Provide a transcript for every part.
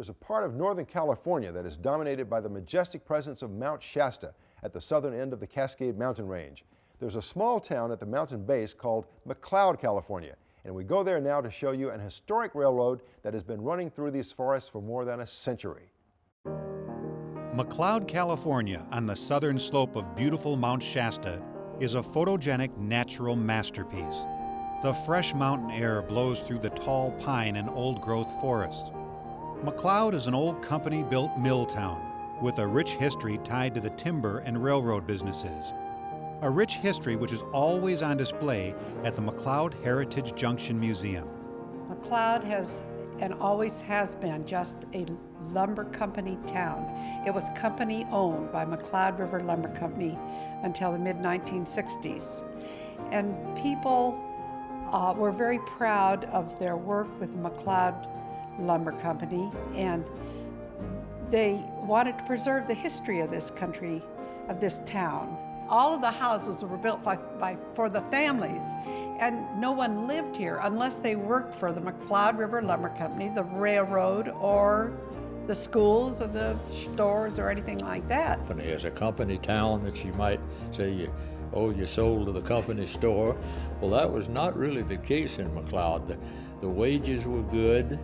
There's a part of Northern California that is dominated by the majestic presence of Mount Shasta at the southern end of the Cascade Mountain range. There's a small town at the mountain base called McCloud, California, and we go there now to show you an historic railroad that has been running through these forests for more than a century. McCloud, California, on the southern slope of beautiful Mount Shasta, is a photogenic natural masterpiece. The fresh mountain air blows through the tall pine and old-growth forests. McCloud is an old company-built mill town with a rich history tied to the timber and railroad businesses. A rich history which is always on display at the McCloud Heritage Junction Museum. McCloud has and always has been just a lumber company town. It was company owned by McCloud River Lumber Company until the mid-1960s. And people were very proud of their work with the McCloud Lumber Company, and they wanted to preserve the history of this country, of this town. All of the houses were built for the families, and no one lived here unless they worked for the McCloud River Lumber Company, the railroad, or the schools, or the stores, or anything like that. As a company town that you might say, you sold to the company store. Well, that was not really the case in McCloud. The wages were good,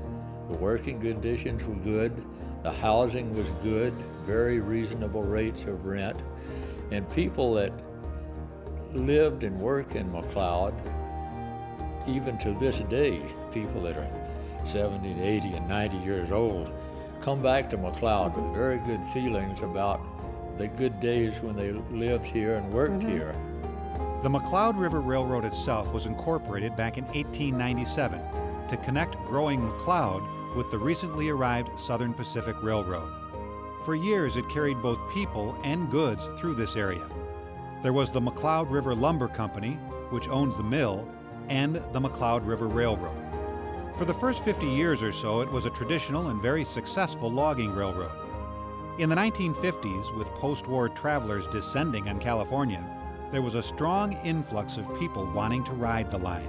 the working conditions were good, the housing was good, very reasonable rates of rent. And people that lived and work in McCloud, even to this day, people that are 70, 80, and 90 years old, come back to McCloud with very good feelings about the good days when they lived here and worked here. The McCloud River Railroad itself was incorporated back in 1897 to connect growing McCloud with the recently arrived Southern Pacific Railroad. For years, it carried both people and goods through this area. There was the McCloud River Lumber Company, which owned the mill, and the McCloud River Railroad. For the first 50 years or so, it was a traditional and very successful logging railroad. In the 1950s, with post-war travelers descending on California, there was a strong influx of people wanting to ride the line.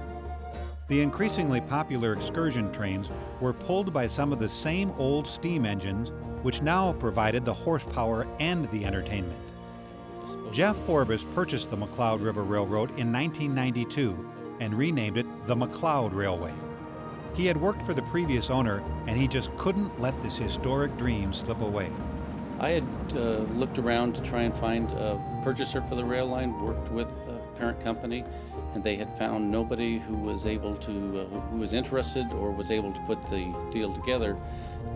The increasingly popular excursion trains were pulled by some of the same old steam engines which now provided the horsepower and the entertainment. Jeff Forbes purchased the McCloud River Railroad in 1992 and renamed it the McCloud Railway. He had worked for the previous owner, and he just couldn't let this historic dream slip away. I had looked around to try and find a purchaser for the rail line, worked with a parent company, and they had found nobody who was able to, who was interested or was able to put the deal together.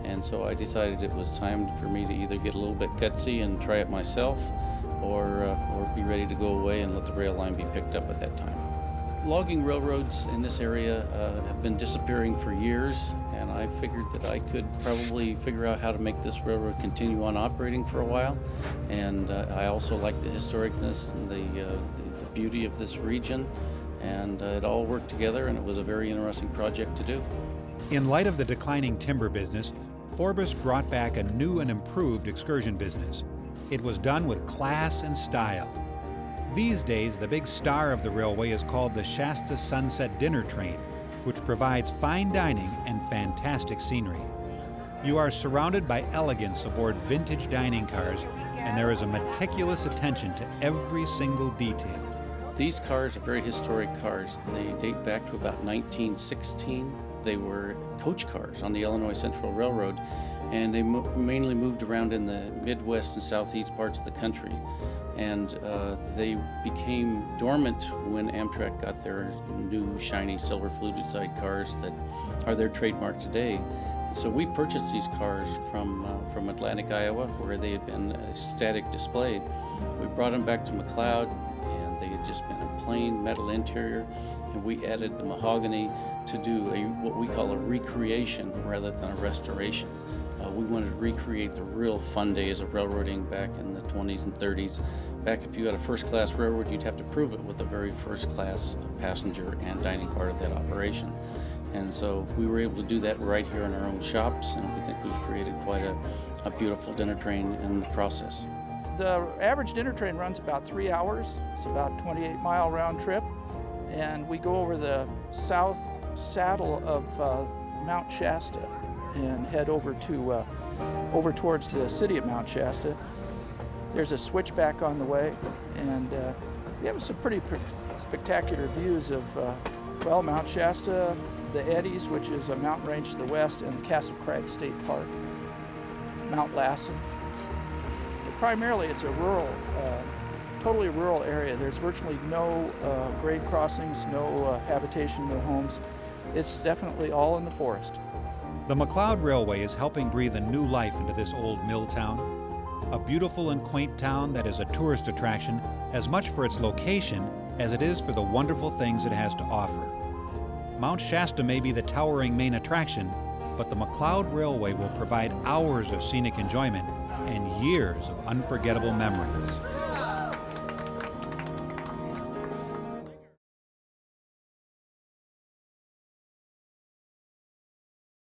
And so I decided it was time for me to either get a little bit gutsy and try it myself, or be ready to go away and let the rail line be picked up at that time. Logging railroads in this area have been disappearing for years, and I figured that I could probably figure out how to make this railroad continue on operating for a while. And I also like the historicness and the beauty of this region, and it all worked together, and it was a very interesting project to do. In light of the declining timber business, Forbes brought back a new and improved excursion business. It was done with class and style. These days, the big star of the railway is called the Shasta Sunset Dinner Train, which provides fine dining and fantastic scenery. You are surrounded by elegance aboard vintage dining cars, and there is a meticulous attention to every single detail. These cars are very historic cars. They date back to about 1916. They were coach cars on the Illinois Central Railroad, and they mainly moved around in the Midwest and Southeast parts of the country. And they became dormant when Amtrak got their new shiny silver fluted side cars that are their trademark today. So we purchased these cars from Atlantic, Iowa, where they had been static displayed. We brought them back to McCloud, and they had just been a plain metal interior, and we added the mahogany to do what we call a recreation rather than a restoration. We wanted to recreate the real fun days of railroading back in the 20s and 30s. Back if you had a first-class railroad, you'd have to prove it with the very first-class passenger and dining part of that operation. And so we were able to do that right here in our own shops, and we think we've created quite a beautiful dinner train in the process. The average dinner train runs about 3 hours. It's about a 28-mile round trip, and we go over the south saddle of Mount Shasta. and head over towards the city of Mount Shasta. There's a switchback on the way, and we have some pretty spectacular views of, well, Mount Shasta, the Eddies, which is a mountain range to the west, and the Castle Crag State Park, Mount Lassen. But primarily, it's a rural, totally rural area. There's virtually no grade crossings, no habitation, no homes. It's definitely all in the forest. The McCloud Railway is helping breathe a new life into this old mill town. A beautiful and quaint town that is a tourist attraction as much for its location as it is for the wonderful things it has to offer. Mount Shasta may be the towering main attraction, but the McCloud Railway will provide hours of scenic enjoyment and years of unforgettable memories.